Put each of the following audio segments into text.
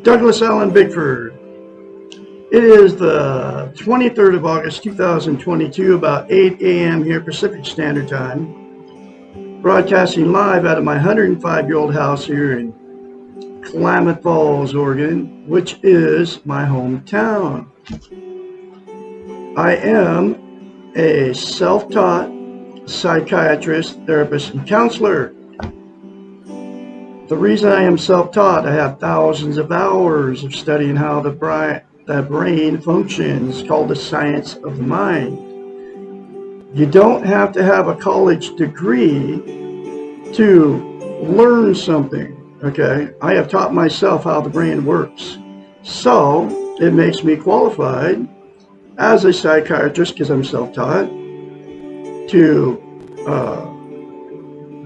Douglas Allen Bickford. It is the 23rd of August 2022, about 8 a.m. here Pacific Standard Time, broadcasting live out of my 105-year-old house here in Klamath Falls, Oregon, which is my hometown. I am a self-taught psychiatrist, therapist, and counselor. The reason I am self-taught, I have thousands of hours of studying how the brain functions, called the science of the mind. You don't have to have a college degree to learn something, okay? I have taught myself how the brain works. So it makes me qualified as a psychiatrist, because I'm self-taught, to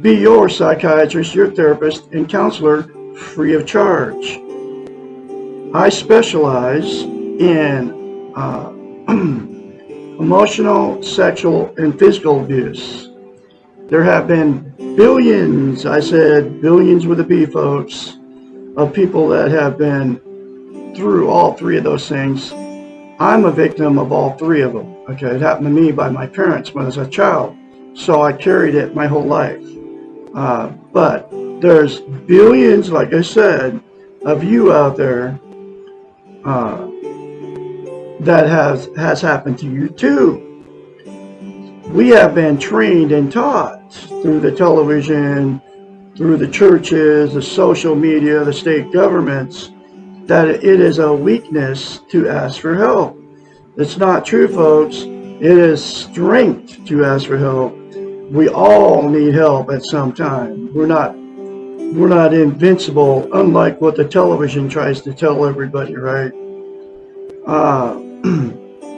be your psychiatrist, your therapist, and counselor free of charge. I specialize in emotional, sexual, and physical abuse. There have been billions, I said billions with a B, folks, of people that have been through all three of those things. I'm a victim of all three of them. Okay, it happened to me by my parents when I was a child, so I carried it my whole life. But there's billions, like I said, of you out there that has happened to you too. We have been trained and taught through the television, through the churches, the social media, the state governments, that it is a weakness to ask for help. It's not true, folks. It is strength to ask for help. We all need help at some time. We're not invincible, unlike what the television tries to tell everybody, right?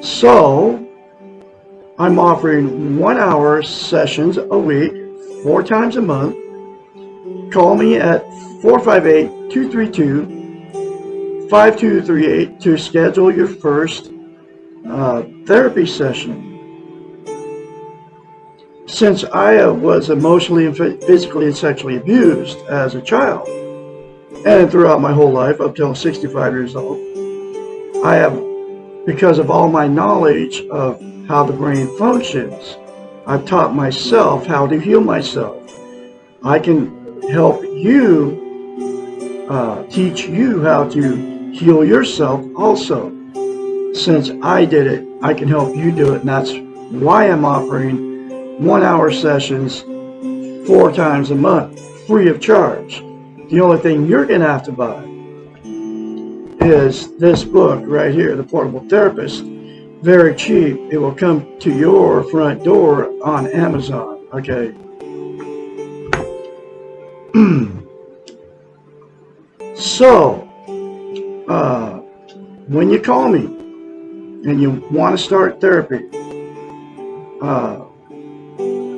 So I'm offering 1-hour sessions a week, 4 times a month. Call me at 458-232-5238 to schedule your first therapy session. Since I was emotionally and physically and sexually abused as a child, and throughout my whole life up till 65 years old, I have, because of all my knowledge of how the brain functions, I've taught myself how to heal myself. I can help you, teach you how to heal yourself also. Since I did it, I can help you do it, and that's why I'm offering 1-hour sessions 4 times a month, free of charge. The only thing you're going to have to buy is this book right here, The Portable Therapist. Very cheap. It will come to your front door on Amazon, okay? So, when you call me and you want to start therapy,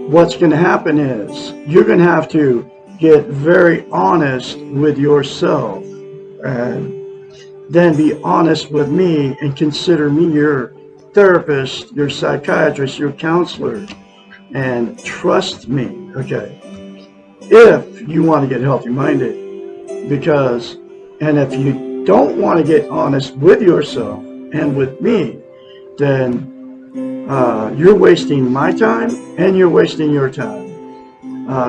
what's going to happen is you're going to have to get very honest with yourself, and then be honest with me and consider me your therapist, your psychiatrist, your counselor, and trust me, okay, if you want to get healthy-minded. Because, and if you don't want to get honest with yourself and with me, then you're wasting my time and you're wasting your time.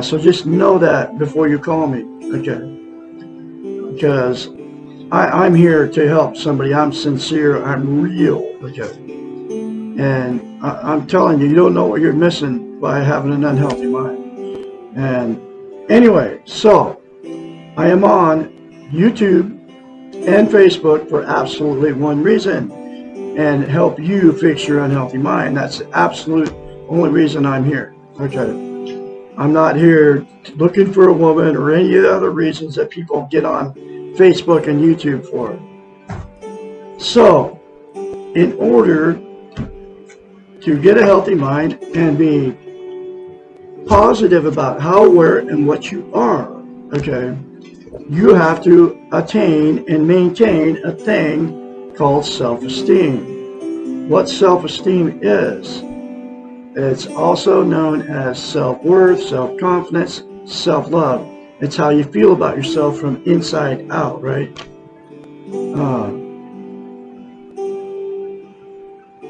So just know that before you call me, okay? Because I'm here to help somebody. I'm sincere. I'm real, okay? And I'm telling you, you don't know what you're missing by having an unhealthy mind. And anyway, so I am on YouTube and Facebook for absolutely one reason, and help you fix your unhealthy mind. That's the absolute only reason I'm here, okay? I'm not here looking for a woman or any of the other reasons that people get on Facebook and YouTube for. So, in order to get a healthy mind and be positive about how, where, and what you are, okay, you have to attain and maintain a thing called self-esteem. What self-esteem is, it's also known as self-worth, self-confidence, self-love. It's how you feel about yourself from inside out, right?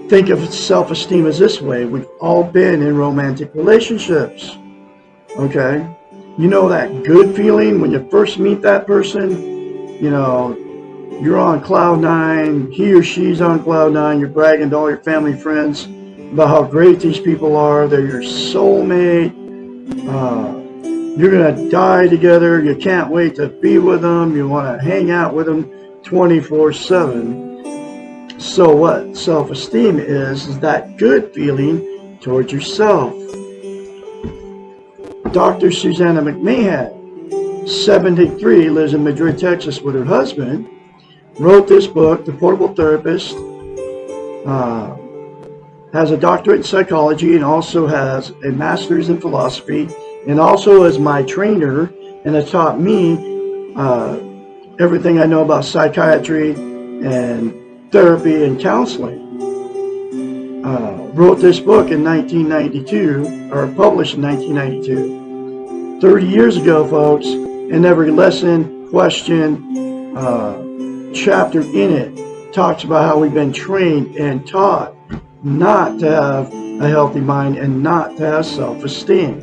Think of self-esteem as this way. We've all been in romantic relationships. Okay? You know that good feeling when you first meet that person? You know, you're on cloud nine, he or she's on cloud nine, you're bragging to all your family and friends about how great these people are, they're your soulmate, you're going to die together, you can't wait to be with them, you want to hang out with them 24/7. So what self-esteem is that good feeling towards yourself. Dr. Susanna McMahon, 73, lives in Madrid, Texas with her husband, wrote this book, The Portable Therapist, has a doctorate in psychology and also has a master's in philosophy, and also is my trainer and has taught me everything I know about psychiatry and therapy and counseling. Wrote this book in 1992, or published in 1992. 30 years ago, folks, and every lesson, question, chapter in it talks about how we've been trained and taught not to have a healthy mind and not to have self-esteem.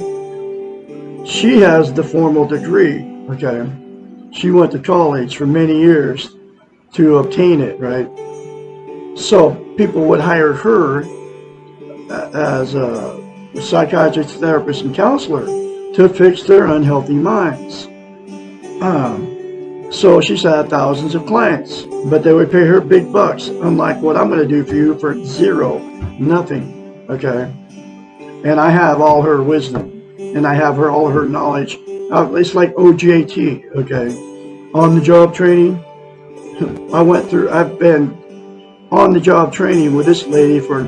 She has the formal degree, okay? She went to college for many years to obtain it, right? So people would hire her as a psychiatrist, therapist, and counselor to fix their unhealthy minds. So she's had thousands of clients, but they would pay her big bucks, unlike what I'm going to do for you for zero, nothing, okay? And I have all her wisdom, and I have all her knowledge. It's like OJT, okay? On-the-job training. I've been on-the-job training with this lady for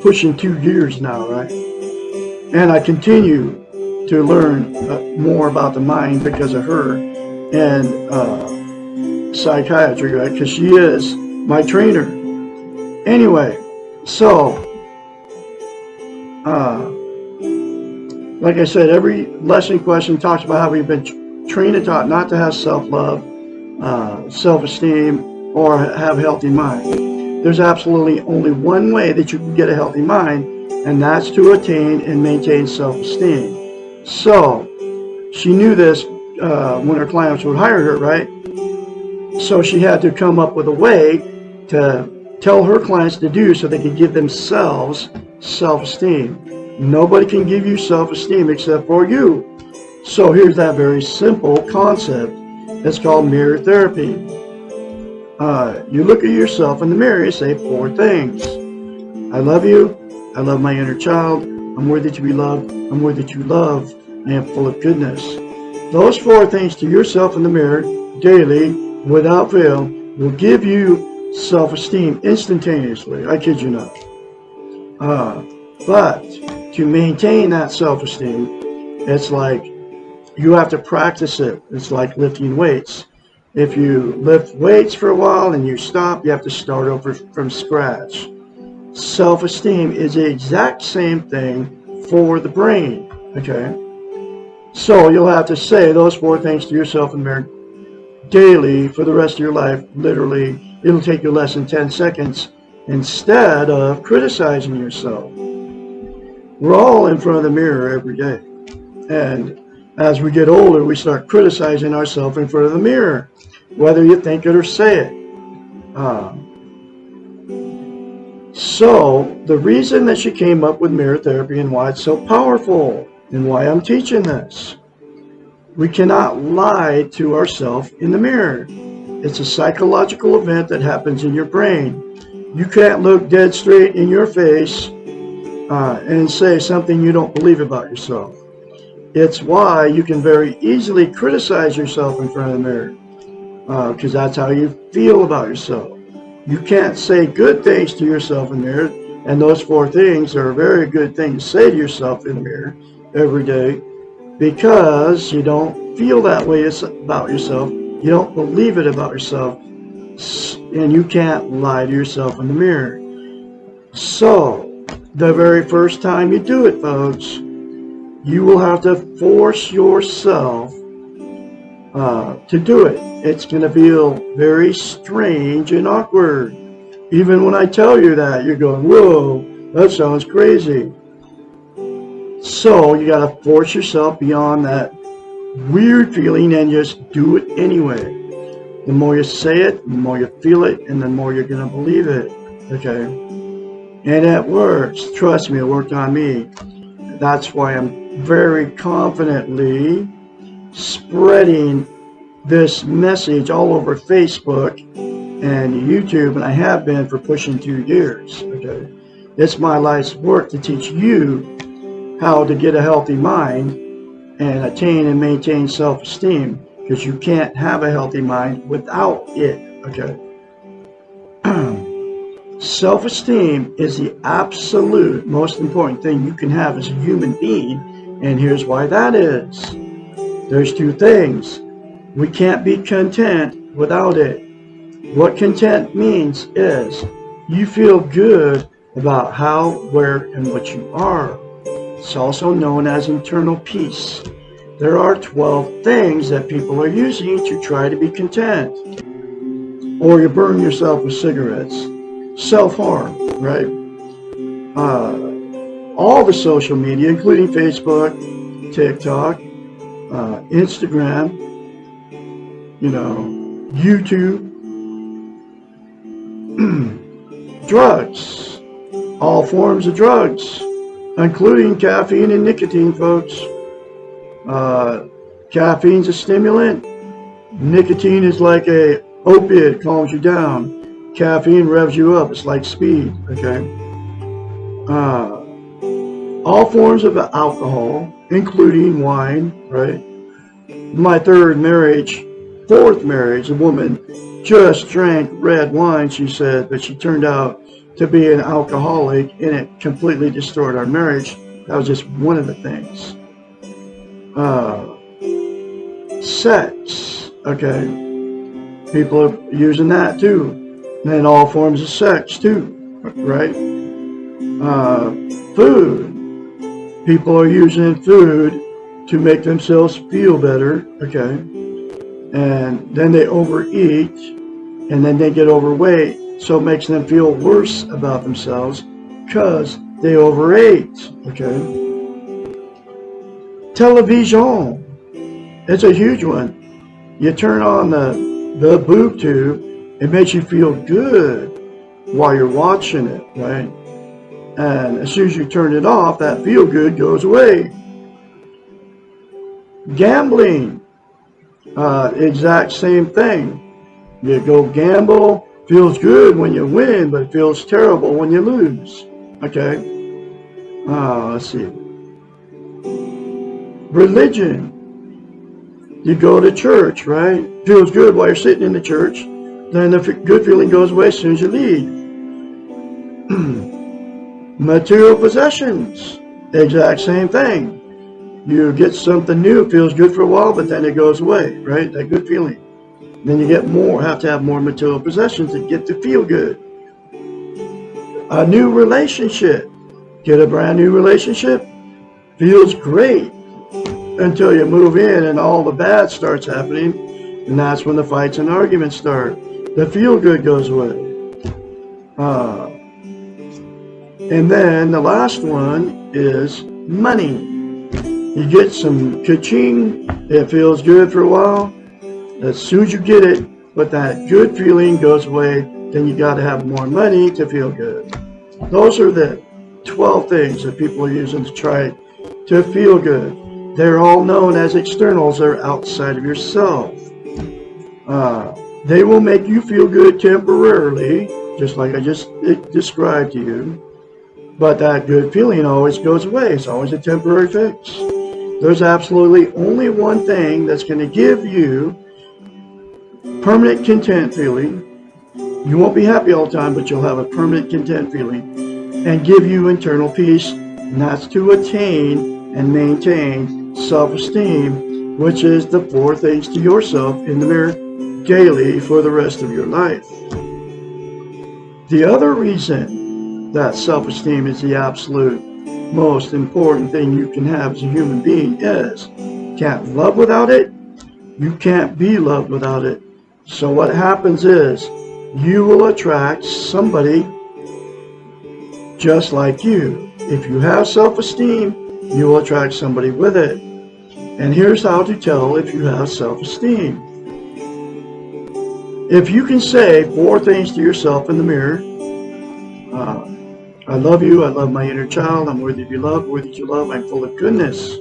pushing 2 years now, right? And I continue to learn more about the mind because of her and psychiatry, right? Because she is my trainer. Anyway, so like I said, every lesson question talks about how we've been trained and taught not to have self-love, self-esteem, or have a healthy mind. There's absolutely only one way that you can get a healthy mind, and that's to attain and maintain self-esteem. So she knew this when her clients would hire her, right? So she had to come up with a way to tell her clients to do so they could give themselves self-esteem. Nobody can give you self-esteem except for you. So here's that very simple concept. It's called mirror therapy. You look at yourself in the mirror and say 4 things. I love you. I love my inner child. I'm worthy to be loved. I'm worthy to love. I am full of goodness. Those 4 things to yourself in the mirror daily, without fail, will give you self-esteem instantaneously. I kid you not. But to maintain that self-esteem, it's like you have to practice it. It's like lifting weights. If you lift weights for a while and you stop, you have to start over from scratch. Self-esteem is the exact same thing for the brain, okay? So you'll have to say those 4 things to yourself in the mirror daily for the rest of your life. Literally, it'll take you less than 10 seconds instead of criticizing yourself. We're all in front of the mirror every day. And as we get older, we start criticizing ourselves in front of the mirror, whether you think it or say it. So the reason that she came up with mirror therapy and why it's so powerful and why I'm teaching this. We cannot lie to ourselves in the mirror. It's a psychological event that happens in your brain. You can't look dead straight in your face and say something you don't believe about yourself. It's why you can very easily criticize yourself in front of the mirror, because that's how you feel about yourself. You can't say good things to yourself in the mirror, and those 4 things are a very good thing to say to yourself in the mirror every day, because you don't feel that way about yourself. You don't believe it about yourself, and you can't lie to yourself in the mirror. So, the very first time you do it, folks, you will have to force yourself to do it. It's going to feel very strange and awkward. Even when I tell you that, you're going, whoa, that sounds crazy. So you got to force yourself beyond that weird feeling and just do it anyway. The more you say it, the more you feel it, and the more you're going to believe it. Okay? And it works. Trust me, it worked on me. That's why I'm very confidently spreading this message all over Facebook and YouTube, and I have been for pushing 2 years. Okay? It's my life's work to teach you how to get a healthy mind and attain and maintain self-esteem, because you can't have a healthy mind without it. Okay? Self-esteem is the absolute most important thing you can have as a human being, and here's why that is. There's 2 things. We can't be content without it. What content means is you feel good about how, where, and what you are. It's also known as internal peace. There are 12 things that people are using to try to be content. Or you burn yourself with cigarettes. Self-harm, right? All the social media, including Facebook, TikTok, Instagram, YouTube, drugs, all forms of drugs, including caffeine and nicotine, folks. Caffeine's a stimulant. Nicotine is like a opiate, calms you down. Caffeine revs you up. It's like speed. Okay. All forms of alcohol, including wine. Right. My 4th marriage, a woman just drank red wine, she said, but she turned out to be an alcoholic, and it completely destroyed our marriage. That was just one of the things. Sex, okay, people are using that too, and all forms of sex too, right? Food, people are using food to make themselves feel better, okay, and then they overeat, and then they get overweight, so it makes them feel worse about themselves because they overate, okay? Television, it's a huge one. You turn on the boob tube, it makes you feel good while you're watching it, right? And as soon as you turn it off, that feel good goes away. Gambling, exact same thing. You go gamble, feels good when you win, but it feels terrible when you lose. Okay? Let's see. Religion. You go to church, right? Feels good while you're sitting in the church. Then the good feeling goes away as soon as you leave. Material possessions. Exact same thing. You get something new, feels good for a while, but then it goes away, right? That good feeling. Then you get more, have to have more material possessions to get to feel good. A new relationship. Get a brand new relationship. Feels great until you move in and all the bad starts happening. And that's when the fights and arguments start. The feel good goes away. And then the last one is money. You get some ka-ching, it feels good for a while. As soon as you get it, but that good feeling goes away, then you got to have more money to feel good. Those are the 12 things that people are using to try to feel good. They're all known as externals. They're outside of yourself. They will make you feel good temporarily, just like I just described to you. But that good feeling always goes away. It's always a temporary fix. There's absolutely only one thing that's going to give you permanent content feeling. You won't be happy all the time, but you'll have a permanent content feeling and give you internal peace, and that's to attain and maintain self-esteem, which is the 4 things to yourself in the mirror daily for the rest of your life. The other reason that self-esteem is the absolute most important thing you can have as a human being is can't love without it, You can't be loved without it. So what happens is you will attract somebody just like you. If you have self-esteem, you will attract somebody with it. And here's how to tell if you have self-esteem. If you can say 4 things to yourself in the mirror, I love you, I love my inner child, I'm worthy to be loved, worthy to love, I'm full of goodness.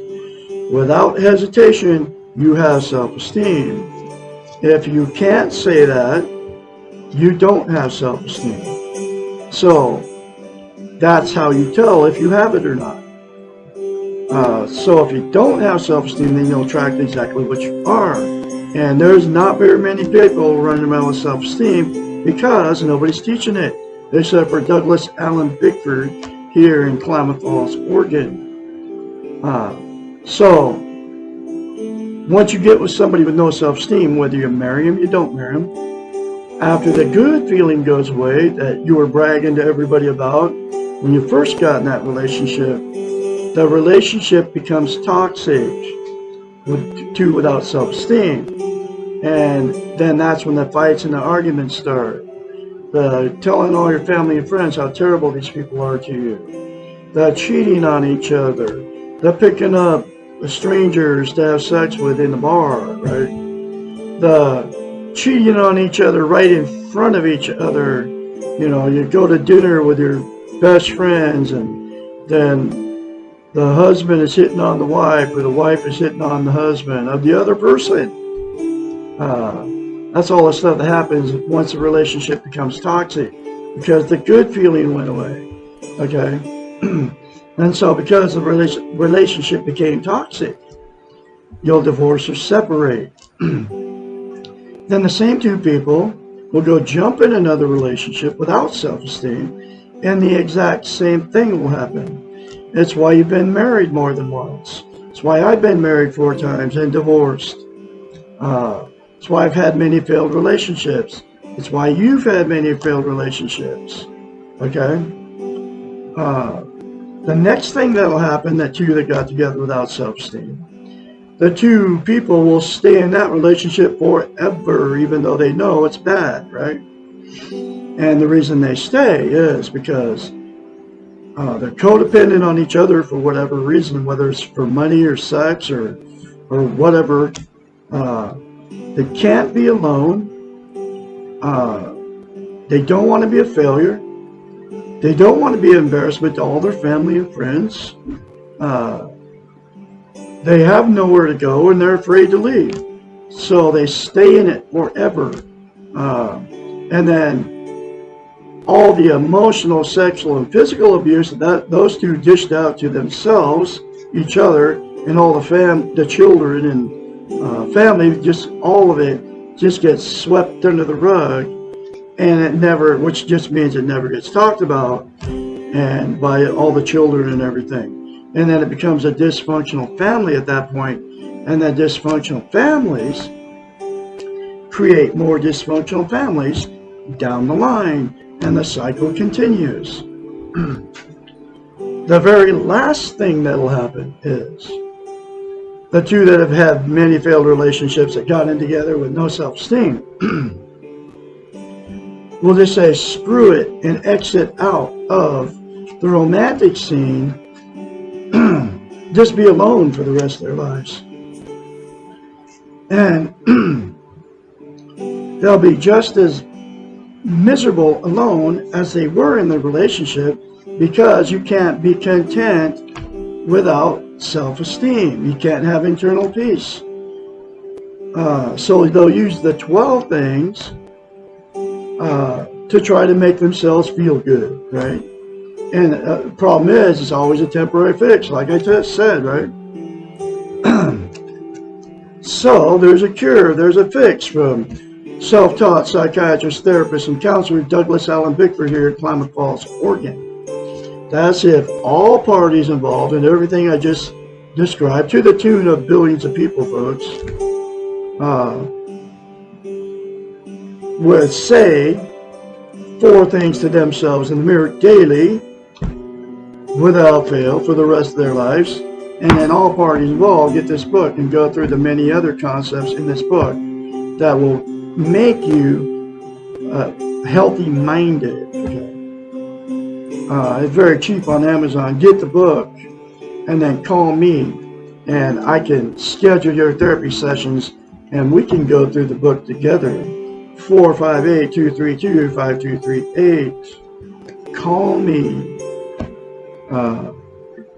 Without hesitation, you have self-esteem. If you can't say that, you don't have self-esteem. So that's how you tell if you have it or not. So if you don't have self-esteem, then you'll attract exactly what you are. And there's not very many people running around with self-esteem because nobody's teaching it, except for Douglas Allen Bickford here in Klamath Falls, Oregon. So once you get with somebody with no self-esteem, whether you marry him, you don't marry him, after the good feeling goes away that you were bragging to everybody about when you first got in that relationship, the relationship becomes toxic without self-esteem. And then that's when the fights and the arguments start. The telling all your family and friends how terrible these people are to you. The cheating on each other. The picking up strangers to have sex with in the bar, right? The cheating on each other right in front of each other. You know, you go to dinner with your best friends and then the husband is hitting on the wife or the wife is hitting on the husband of the other person. That's all the stuff that happens once a relationship becomes toxic because the good feeling went away. Okay? And so because the relationship became toxic, you'll divorce or separate. Then the same 2 people will go jump in another relationship without self-esteem, and the exact same thing will happen. It's why you've been married more than once. It's why I've been married 4 times and divorced. It's why I've had many failed relationships. It's why you've had many failed relationships. Okay? The next thing that'll happen, that 2 that got together without self-esteem, the 2 people will stay in that relationship forever, even though they know it's bad, right? And the reason they stay is because they're codependent on each other for whatever reason, whether it's for money or sex or whatever. They can't be alone. They don't want to be a failure. They don't want to be an embarrassment to all their family and friends. They have nowhere to go and they're afraid to leave. So they stay in it forever. And then all the emotional, sexual, and physical abuse that those 2 dished out to themselves, each other, and all the children and family, just all of it just gets swept under the rug, and it never, which just means it never gets talked about, and by all the children and everything. And then it becomes a dysfunctional family at that point, and then dysfunctional families create more dysfunctional families down the line, and the cycle continues. The very last thing that will happen is the 2 that have had many failed relationships that got in together with no self-esteem will just say screw it and exit out of the romantic scene, just be alone for the rest of their lives. And they'll be just as miserable alone as they were in the relationship, because you can't be content without self-esteem. You can't have internal peace. So they'll use the 12 things to try to make themselves feel good, right? And the problem is, it's always a temporary fix, like I just said, right? So there's a cure, there's a fix from self-taught psychiatrist, therapist, and counselor Douglas Allen Bickford here at Klamath Falls, Oregon. That's if all parties involved in everything I just described, to the tune of billions of people, folks, would say 4 things to themselves in the mirror daily, without fail, for the rest of their lives, and then all parties involved get this book and go through the many other concepts in this book that will make you healthy-minded. Okay? It's very cheap on Amazon. Get the book and then call me, and I can schedule your therapy sessions, and we can go through the book together. 458-232-5238. Call me.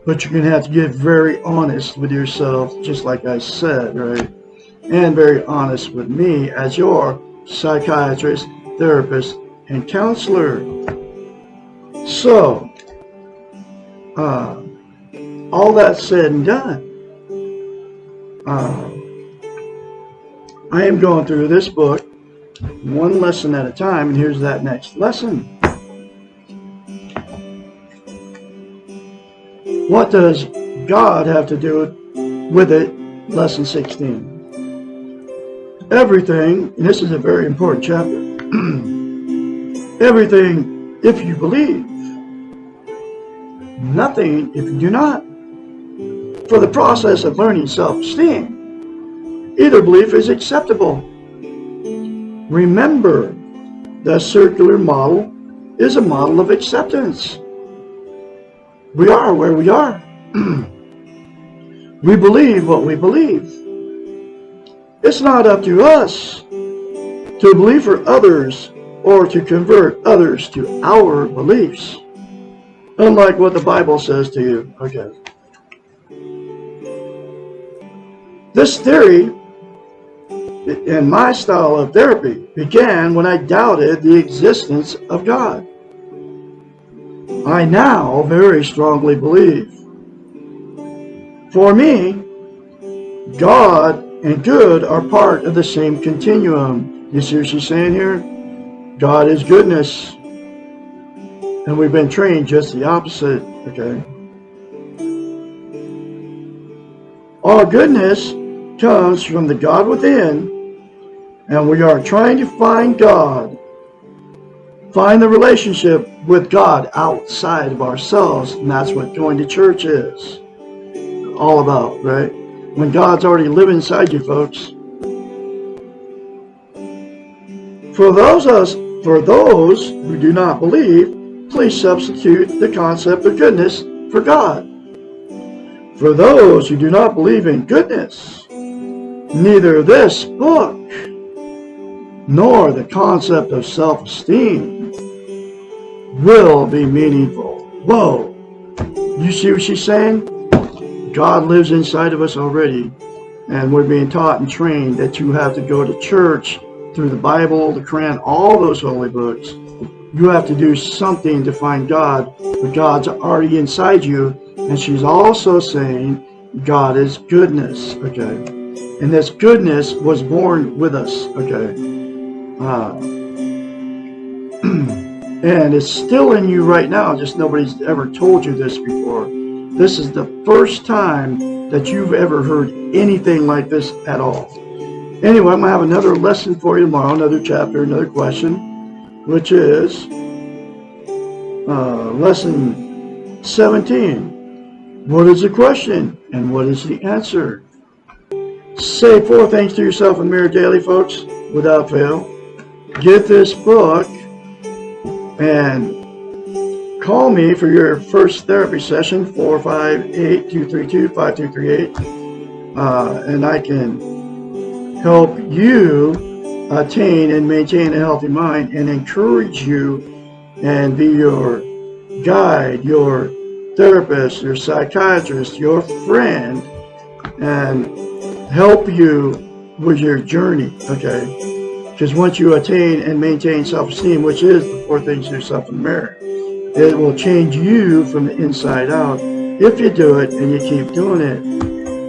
But you're going to have to get very honest with yourself, just like I said, right? And very honest with me as your psychiatrist, therapist, and counselor. So, all that said and done, I am going through this book one lesson at a time, and here's that next lesson. What does God have to do with it? Lesson 16. Everything, and this is a very important chapter, everything if you believe, nothing if you do not. For the process of learning self-esteem, either belief is acceptable. Remember, the circular model is a model of acceptance. We are where we are. We believe what we believe. It's not up to us to believe for others or to convert others to our beliefs. Unlike what the Bible says to you. Okay. This theory and my style of therapy began when I doubted the existence of God. I now very strongly believe. For me, God and good are part of the same continuum. You see what she's saying here? God is goodness. And we've been trained just the opposite, okay? All goodness comes from the God within, and we are trying to find God, find the relationship with God outside of ourselves, and that's what going to church is all about, right? When God's already living inside you, folks. For those who do not believe, please substitute the concept of goodness for God. For those who do not believe in goodness, neither this book nor the concept of self-esteem will be meaningful. Whoa! You see what she's saying? God lives inside of us already, and we're being taught and trained that you have to go to church through the Bible, the Quran, all those holy books. You have to do something to find God, but God's already inside you. And she's also saying God is goodness, okay? And this goodness was born with us, okay? And it's still in you right now, just nobody's ever told you this before. This is the first time that you've ever heard anything like this at all. Anyway, I'm going to have another lesson for you tomorrow, another chapter, another question, which is lesson 17. What is the question and what is the answer? Say 4 things to yourself in the mirror daily, folks, without fail. Get this book and call me for your first therapy session, 458-232-5238. And I can help you attain and maintain a healthy mind and encourage you and be your guide, your therapist, your psychiatrist, your friend, and help you with your journey, okay? Because once you attain and maintain self-esteem, which is the 4 things to yourself in the mirror, it will change you from the inside out if you do it and you keep doing it,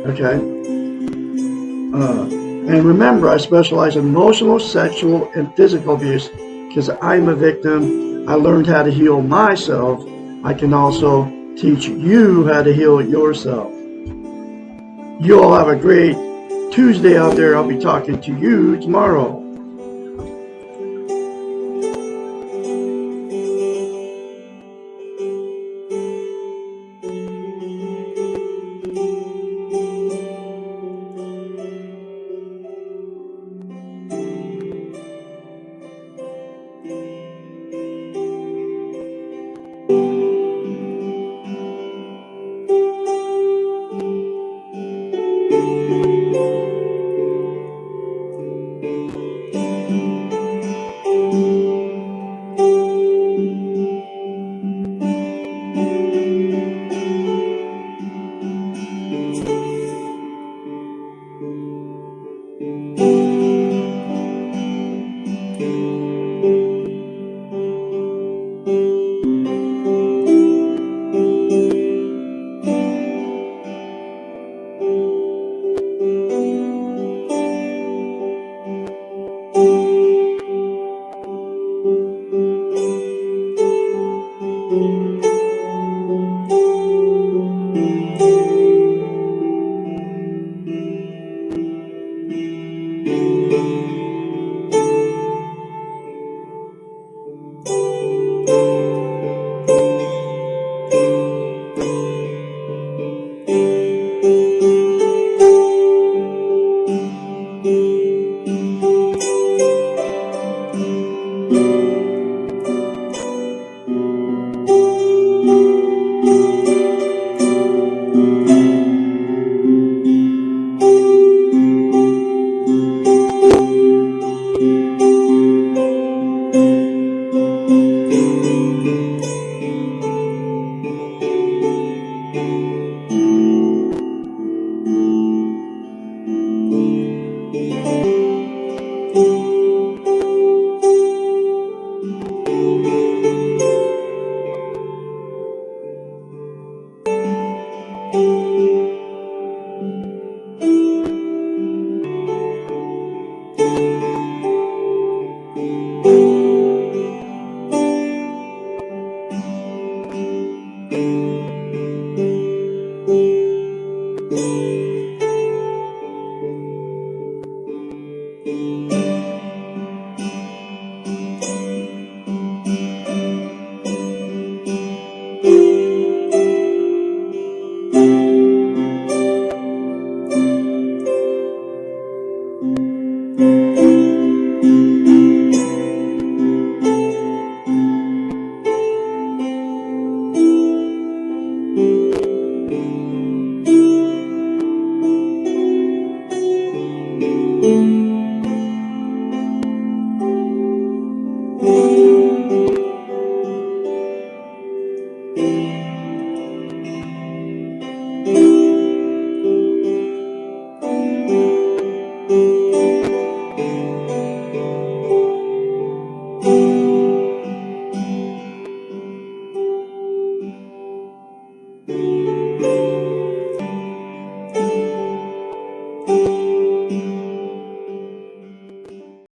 okay? And remember, I specialize in emotional, sexual, and physical abuse because I'm a victim. I learned how to heal myself. I can also teach you how to heal yourself. You all have a great Tuesday out there. I'll be talking to you tomorrow.